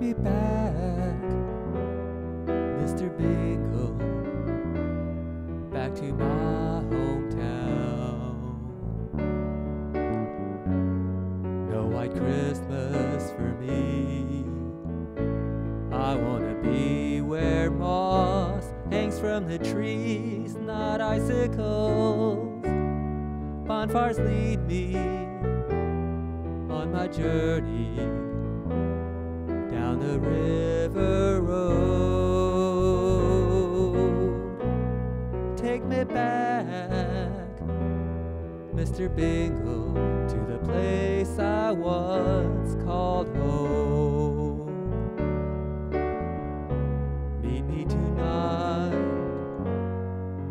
me back, Mr. Bingle, back to my hometown. No white Christmas for me. I wanna be where moss hangs from the trees, not icicles. Bonfires lead me on my journey down the river road. Take me back, Mr. Bingle, to the place I once called home. Meet me tonight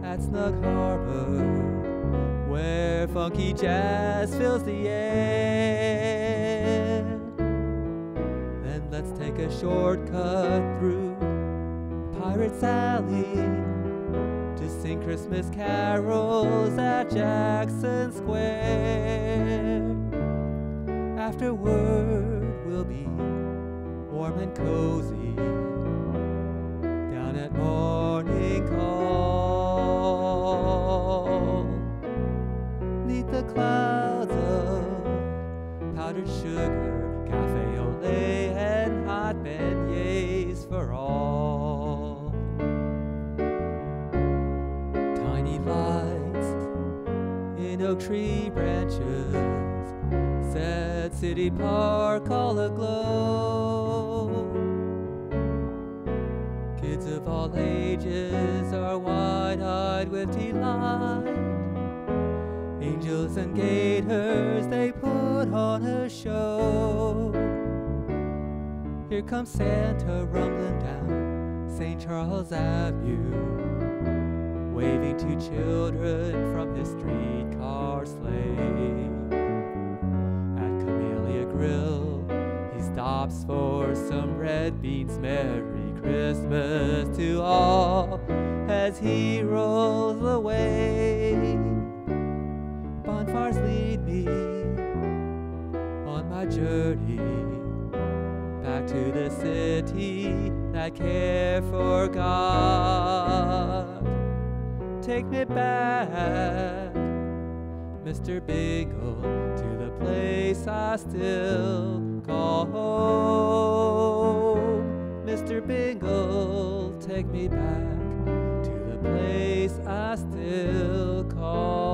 at Snug Harbor, where funky jazz fills the air. Then let's take a shortcut through Pirate's Alley to sing Christmas carols at Jackson Square. Afterward we'll be warm and cozy down at morning call. Neath the clouds of powdered sugar, cafe au lait and hot beignets for all. Tiny lights in oak tree branches set City Park all aglow. Kids of all ages are wide-eyed with delight. Angels and gators, they put on a show. Here comes Santa rumbling down St. Charles Avenue, waving to children from his streetcar sleigh. At Camellia Grill, he stops for some red beans. Merry Christmas to all as he rolls away. Bonfires lead me on my journey back to the city that care for God. Take me back, Mr. Bingle, to the place I still call home. Mr. Bingle, take me back to the place I still call